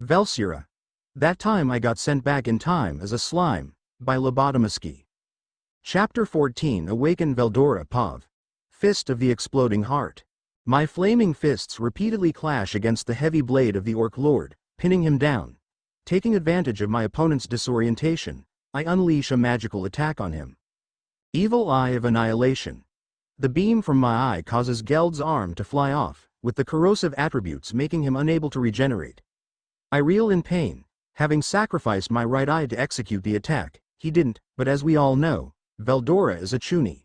Velsura. That time I got sent back in time as a slime, by Lobotomiskii. Chapter 14 Awaken Veldora Pav. Fist of the Exploding Heart. My flaming fists repeatedly clash against the heavy blade of the Orc Lord, pinning him down. Taking advantage of my opponent's disorientation, I unleash a magical attack on him. Evil Eye of Annihilation. The beam from my eye causes Geld's arm to fly off, with the corrosive attributes making him unable to regenerate. I reel in pain. Having sacrificed my right eye to execute the attack, he didn't, but as we all know, Veldora is a chuny.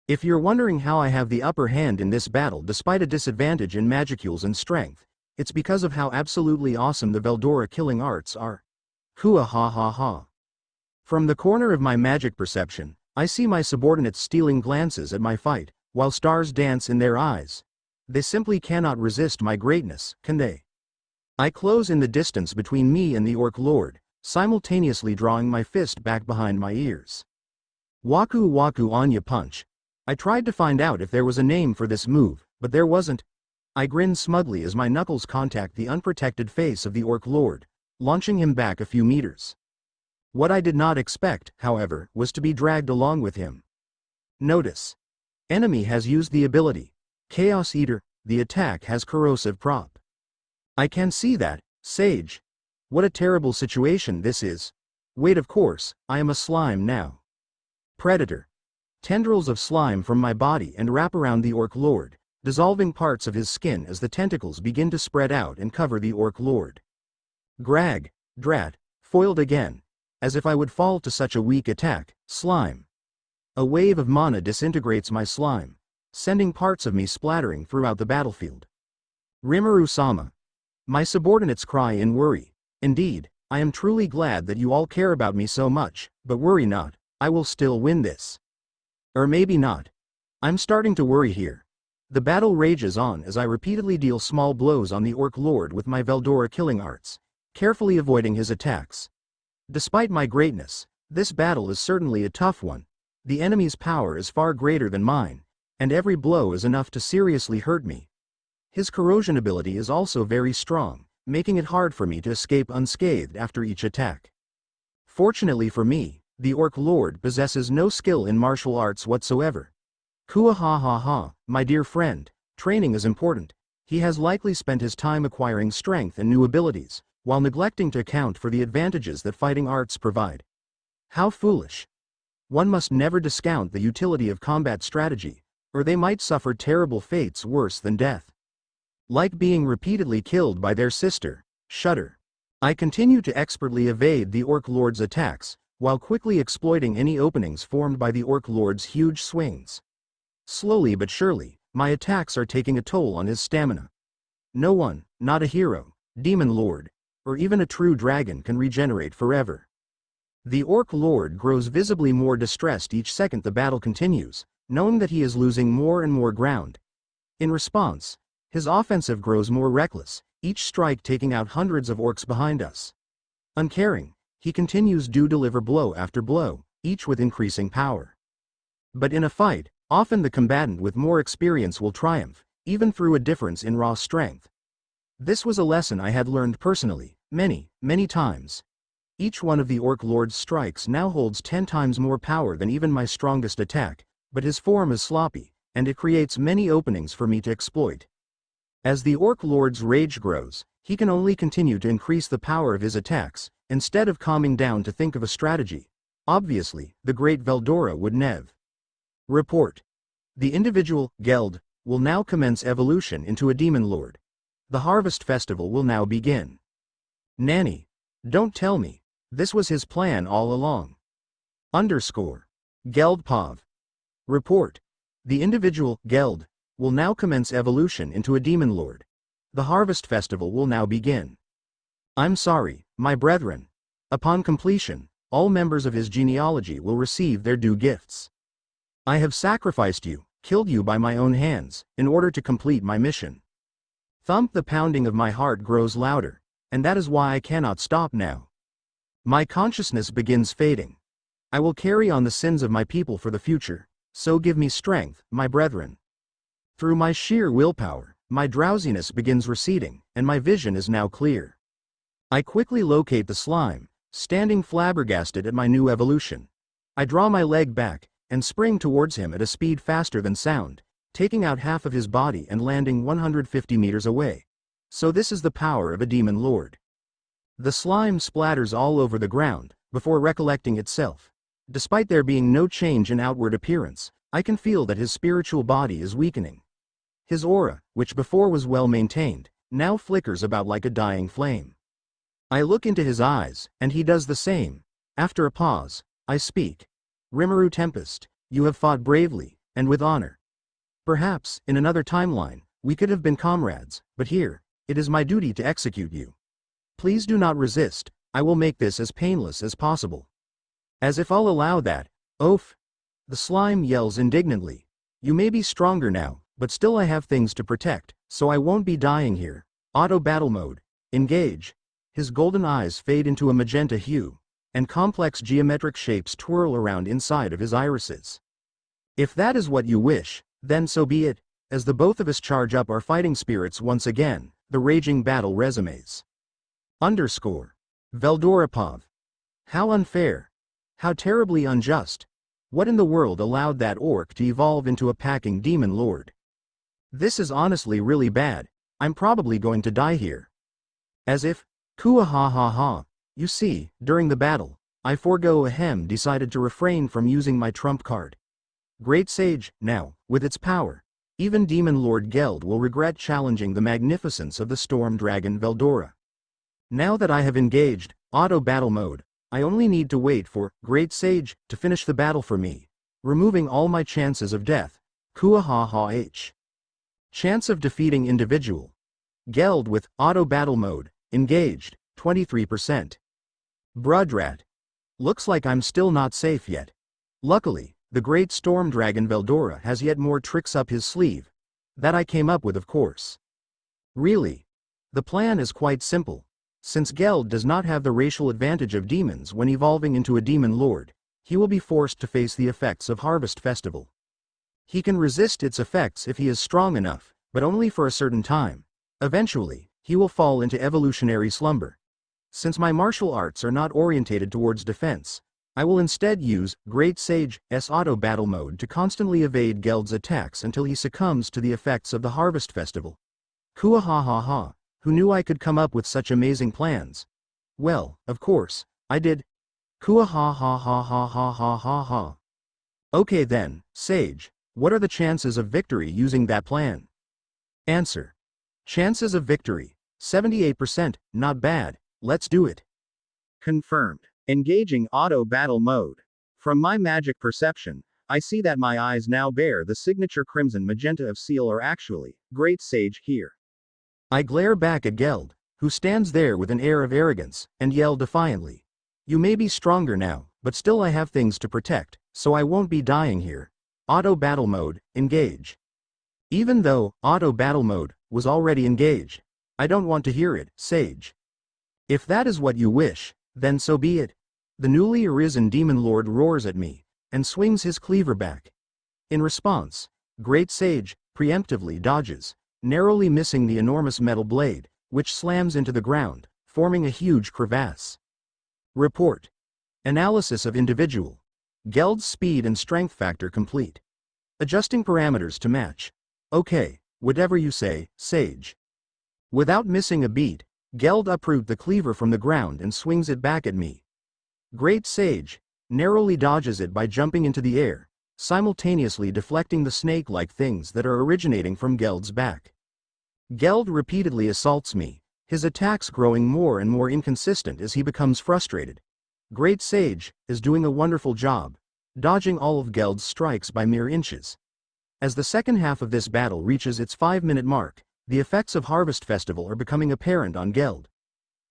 If you're wondering how I have the upper hand in this battle despite a disadvantage in magicules and strength, it's because of how absolutely awesome the Veldora killing arts are. Hua ha ha ha. From the corner of my magic perception, I see my subordinates stealing glances at my fight, while stars dance in their eyes. They simply cannot resist my greatness, can they? I close in the distance between me and the Orc Lord, simultaneously drawing my fist back behind my ears. Waku Waku Anya Punch. I tried to find out if there was a name for this move, but there wasn't. I grin smugly as my knuckles contact the unprotected face of the Orc Lord, launching him back a few meters. What I did not expect, however, was to be dragged along with him. Notice. Enemy has used the ability. Chaos Eater, the attack has corrosive prop. I can see that, Sage. What a terrible situation this is. Wait, of course, I am a slime now. Predator. Tendrils of slime from my body and wrap around the Orc Lord, dissolving parts of his skin as the tentacles begin to spread out and cover the Orc Lord. Grag, drat, foiled again. As if I would fall to such a weak attack, slime. A wave of mana disintegrates my slime, sending parts of me splattering throughout the battlefield. Rimuru-sama. My subordinates cry in worry. Indeed, I am truly glad that you all care about me so much, but worry not, I will still win this. Or maybe not. I'm starting to worry here. The battle rages on as I repeatedly deal small blows on the Orc Lord with my Veldora killing arts, carefully avoiding his attacks. Despite my greatness, this battle is certainly a tough one. The enemy's power is far greater than mine, and every blow is enough to seriously hurt me. His corrosion ability is also very strong, making it hard for me to escape unscathed after each attack. Fortunately for me, the Orc Lord possesses no skill in martial arts whatsoever. Kua ha ha ha, my dear friend, training is important. He has likely spent his time acquiring strength and new abilities, while neglecting to account for the advantages that fighting arts provide. How foolish. One must never discount the utility of combat strategy, or they might suffer terrible fates worse than death. Like being repeatedly killed by their sister, Shudder. I continue to expertly evade the Orc Lord's attacks, while quickly exploiting any openings formed by the Orc Lord's huge swings. Slowly but surely, my attacks are taking a toll on his stamina. No one, not a hero, demon lord, or even a true dragon can regenerate forever. The Orc Lord grows visibly more distressed each second the battle continues, knowing that he is losing more and more ground. In response, his offensive grows more reckless, each strike taking out hundreds of orcs behind us. Uncaring, he continues to deliver blow after blow, each with increasing power. But in a fight, often the combatant with more experience will triumph, even through a difference in raw strength. This was a lesson I had learned personally, many times. Each one of the Orc Lord's strikes now holds 10 times more power than even my strongest attack, but his form is sloppy, and it creates many openings for me to exploit. As the Orc Lord's rage grows, he can only continue to increase the power of his attacks, instead of calming down to think of a strategy. Obviously, the great Veldora would nev. Report. The individual, Geld, will now commence evolution into a demon lord. The harvest festival will now begin. Nanny. Don't tell me. This was his plan all along. Geld Pav. Report. The individual, Geld, will now commence evolution into a demon lord. The harvest festival will now begin. I'm sorry, my brethren. Upon completion, all members of his genealogy will receive their due gifts. I have sacrificed you, killed you by my own hands, in order to complete my mission. Thump, the pounding of my heart grows louder, and that is why I cannot stop now. My consciousness begins fading. I will carry on the sins of my people for the future, so give me strength, my brethren. Through my sheer willpower, my drowsiness begins receding, and my vision is now clear. I quickly locate the slime, standing flabbergasted at my new evolution. I draw my leg back, and spring towards him at a speed faster than sound, taking out half of his body and landing 150 meters away. So this is the power of a demon lord. The slime splatters all over the ground, before recollecting itself. Despite there being no change in outward appearance, I can feel that his spiritual body is weakening. His aura, which before was well maintained, now flickers about like a dying flame. I look into his eyes, and he does the same. After a pause, I speak. Rimuru Tempest, you have fought bravely, and with honor. Perhaps, in another timeline, we could have been comrades, but here, it is my duty to execute you. Please do not resist, I will make this as painless as possible. As if I'll allow that. Oof! The slime yells indignantly. You may be stronger now, but still I have things to protect, so I won't be dying here. Auto battle mode. Engage. His golden eyes fade into a magenta hue, and complex geometric shapes twirl around inside of his irises. If that is what you wish, then so be it. As the both of us charge up our fighting spirits once again, the raging battle resumes. Veldora Pov. How unfair. How terribly unjust. What in the world allowed that orc to evolve into a packing demon lord? This is honestly really bad. I'm probably going to die here. As if, kua ha ha ha. You see, during the battle, I decided to refrain from using my trump card. Great Sage, now, with its power, even Demon Lord Geld will regret challenging the magnificence of the Storm Dragon Veldora. Now that I have engaged auto battle mode, I only need to wait for Great Sage to finish the battle for me, removing all my chances of death. Kua ha ha h. Chance of defeating individual. Geld with auto battle mode, engaged, 23%. Brudrat. Looks like I'm still not safe yet. Luckily, the great storm dragon Veldora has yet more tricks up his sleeve. That I came up with, of course. Really? The plan is quite simple. Since Geld does not have the racial advantage of demons when evolving into a demon lord, he will be forced to face the effects of Harvest Festival. He can resist its effects if he is strong enough, but only for a certain time. Eventually, he will fall into evolutionary slumber. Since my martial arts are not orientated towards defense, I will instead use Great Sage's auto battle mode to constantly evade Geld's attacks until he succumbs to the effects of the Harvest Festival. Kua ha ha ha. Who knew I could come up with such amazing plans? Well, of course, I did. Kua ha ha ha ha ha ha ha ha. Okay then, Sage, what are the chances of victory using that plan? Answer. Chances of victory, 78%, not bad, let's do it. Confirmed. Engaging auto battle mode. From my magic perception, I see that my eyes now bear the signature crimson magenta of Seal are actually Great Sage here. I glare back at Geld, who stands there with an air of arrogance, and yell defiantly. You may be stronger now, but still I have things to protect, so I won't be dying here. Auto battle mode, engage. Even though auto battle mode was already engaged, I don't want to hear it, Sage. If that is what you wish, then so be it. The newly arisen demon lord roars at me, and swings his cleaver back. In response, Great Sage preemptively dodges, narrowly missing the enormous metal blade, which slams into the ground, forming a huge crevasse. Report. Analysis of individual. Geld's speed and strength factor complete. Adjusting parameters to match. Okay, whatever you say, Sage. Without missing a beat, Geld uproots the cleaver from the ground and swings it back at me. Great Sage narrowly dodges it by jumping into the air, simultaneously deflecting the snake-like things that are originating from Geld's back. Geld repeatedly assaults me, his attacks growing more and more inconsistent as he becomes frustrated. Great Sage is doing a wonderful job, dodging all of Geld's strikes by mere inches. As the second half of this battle reaches its 5-minute mark, the effects of Harvest Festival are becoming apparent on Geld.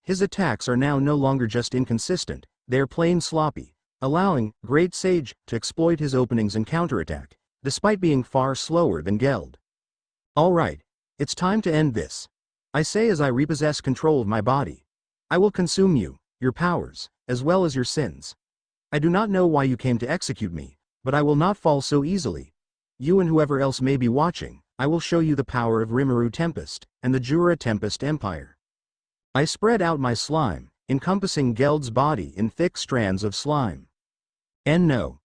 His attacks are now no longer just inconsistent, they are plain sloppy, allowing Great Sage to exploit his openings and counterattack, despite being far slower than Geld. Alright, it's time to end this. I say as I repossess control of my body. I will consume you, your powers, as well as your sins. I do not know why you came to execute me, but I will not fall so easily. You and whoever else may be watching, I will show you the power of Rimuru Tempest, and the Jura Tempest Empire. I spread out my slime, encompassing Geld's body in thick strands of slime. And no.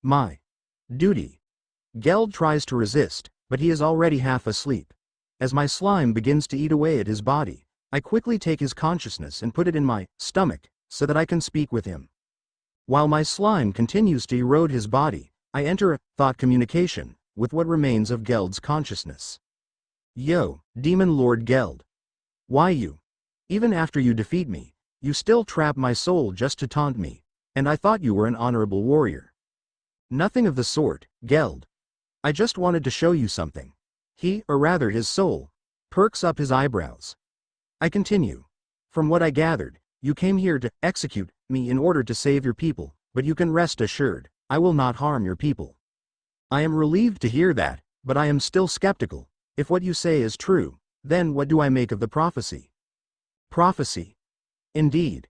My duty. Geld tries to resist, but he is already half asleep. As my slime begins to eat away at his body, I quickly take his consciousness and put it in my stomach, so that I can speak with him. While my slime continues to erode his body, I enter a thought communication with what remains of Geld's consciousness. Yo, Demon Lord Geld. Why you? Even after you defeat me, you still trap my soul just to taunt me, and I thought you were an honorable warrior. Nothing of the sort, Geld. I just wanted to show you something. He, or rather his soul, perks up his eyebrows. I continue. From what I gathered, you came here to execute me in order to save your people, but you can rest assured, I will not harm your people. I am relieved to hear that, but I am still skeptical. If what you say is true, then what do I make of the prophecy? Prophecy. Indeed.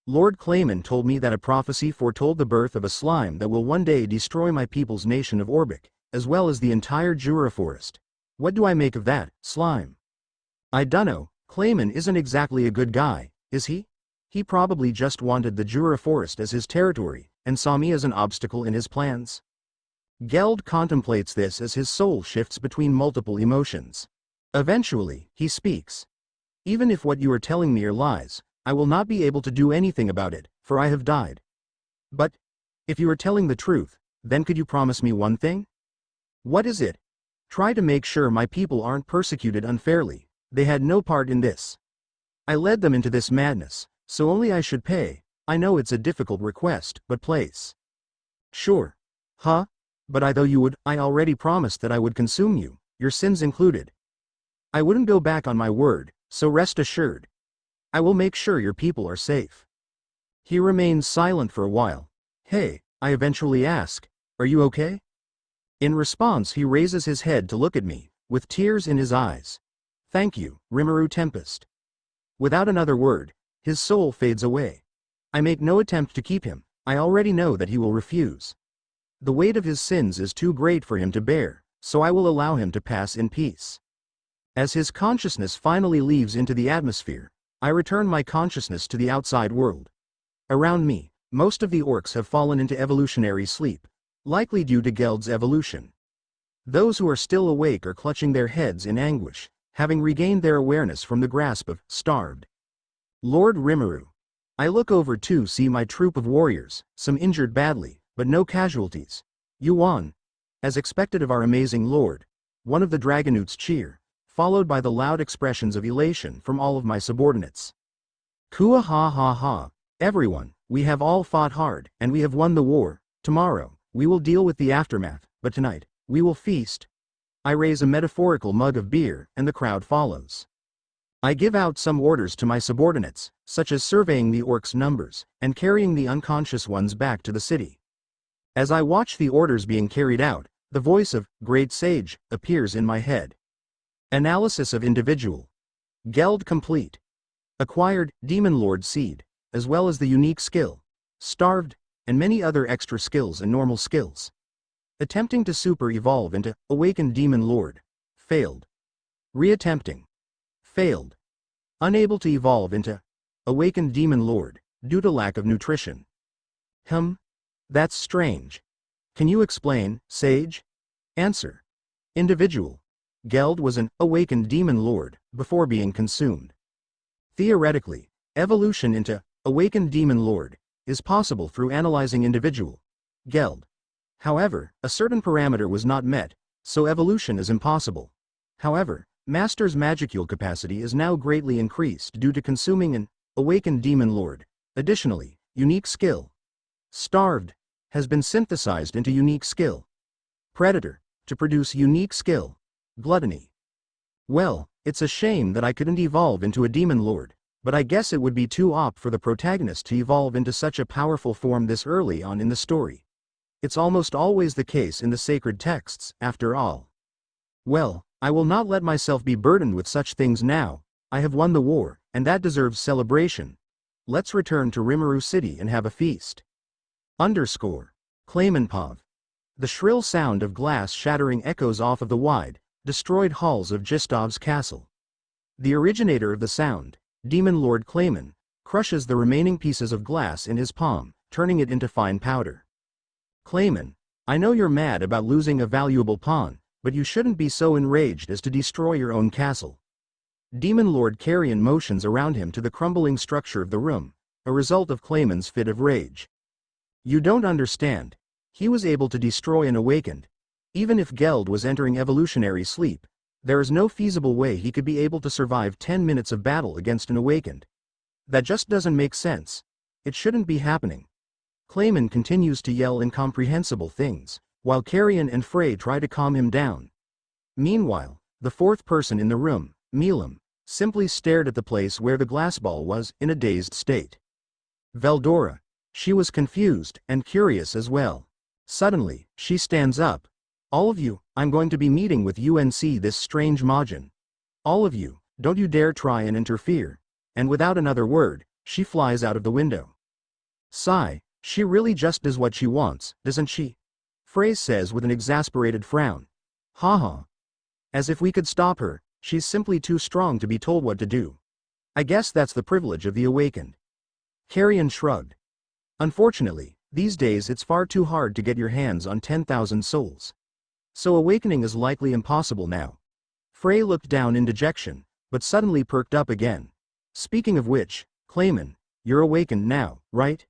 Lord Clayman told me that a prophecy foretold the birth of a slime that will one day destroy my people's nation of Orbic, as well as the entire Jura forest. What do I make of that, slime? I dunno, Clayman isn't exactly a good guy, is he? He probably just wanted the Jura forest as his territory, and saw me as an obstacle in his plans. Geld contemplates this as his soul shifts between multiple emotions. Eventually, he speaks. Even if what you are telling me are lies, I will not be able to do anything about it, for I have died. But, if you are telling the truth, then could you promise me one thing? What is it? Try to make sure my people aren't persecuted unfairly. They had no part in this. I led them into this madness, so only I should pay. I know it's a difficult request, but place. Sure. Huh? But I already promised that I would consume you, your sins included. I wouldn't go back on my word, so rest assured. I will make sure your people are safe. He remains silent for a while. Hey, I eventually ask, are you okay? In response he raises his head to look at me, with tears in his eyes. Thank you, Rimuru Tempest. Without another word, his soul fades away. I make no attempt to keep him, I already know that he will refuse. The weight of his sins is too great for him to bear, so I will allow him to pass in peace. As his consciousness finally leaves into the atmosphere, I return my consciousness to the outside world. Around me, most of the orcs have fallen into evolutionary sleep, likely due to Geld's evolution. Those who are still awake are clutching their heads in anguish, having regained their awareness from the grasp of starved Lord Rimuru. I look over to see my troop of warriors, some injured badly, but no casualties. You won. As expected of our amazing lord. One of the Dragonoots cheer, followed by the loud expressions of elation from all of my subordinates. Kua ha ha ha, everyone, we have all fought hard, and we have won the war. Tomorrow, we will deal with the aftermath, but tonight, we will feast. I raise a metaphorical mug of beer, and the crowd follows. I give out some orders to my subordinates, such as surveying the orcs' numbers, and carrying the unconscious ones back to the city. As I watch the orders being carried out, the voice of Great Sage appears in my head. Analysis of individual. Geld complete. Acquired Demon Lord seed, as well as the unique skill, starved, and many other extra skills and normal skills. Attempting to super evolve into awakened Demon Lord. Failed. Reattempting. Failed. Unable to evolve into awakened Demon Lord, due to lack of nutrition. That's strange. Can you explain, Sage? Answer. Individual. Geld was an awakened Demon Lord before being consumed. Theoretically, evolution into awakened Demon Lord is possible through analyzing individual Geld. However, a certain parameter was not met, so evolution is impossible. However, Master's magical capacity is now greatly increased due to consuming an awakened Demon Lord. Additionally, unique skill, starved, has been synthesized into unique skill, predator, to produce unique skill, gluttony. Well, it's a shame that I couldn't evolve into a Demon Lord, but I guess it would be too OP for the protagonist to evolve into such a powerful form this early on in the story. It's almost always the case in the sacred texts, after all. Well, I will not let myself be burdened with such things now. I have won the war, and that deserves celebration. Let's return to Rimuru City and have a feast. Claymanpov. The shrill sound of glass shattering echoes off of the wide, destroyed halls of Gistov's castle. The originator of the sound Demon Lord Clayman crushes the remaining pieces of glass in his palm, turning it into fine powder. Clayman, I know you're mad about losing a valuable pawn, but you shouldn't be so enraged as to destroy your own castle. Demon Lord Carrion motions around him to the crumbling structure of the room, a result of Clayman's fit of rage. You don't understand. He was able to destroy an awakened. Even if Geld was entering evolutionary sleep, there is no feasible way he could be able to survive 10 minutes of battle against an awakened. That just doesn't make sense. It shouldn't be happening. Clayman continues to yell incomprehensible things, while Carrion and Frey try to calm him down. Meanwhile, the fourth person in the room, Milam, simply stared at the place where the glass ball was, in a dazed state. Veldora. She was confused and curious as well. Suddenly, she stands up. All of you, I'm going to be meeting with UNC this strange Majin. All of you, don't you dare try and interfere. And without another word, she flies out of the window. Sigh, she really just does what she wants, doesn't she? Frey says with an exasperated frown. Haha. As if we could stop her, she's simply too strong to be told what to do. I guess that's the privilege of the awakened. Carrion shrugged. Unfortunately, these days it's far too hard to get your hands on 10,000 souls. So awakening is likely impossible now. Frey looked down in dejection, but suddenly perked up again. Speaking of which, Clayman, you're awakened now, right?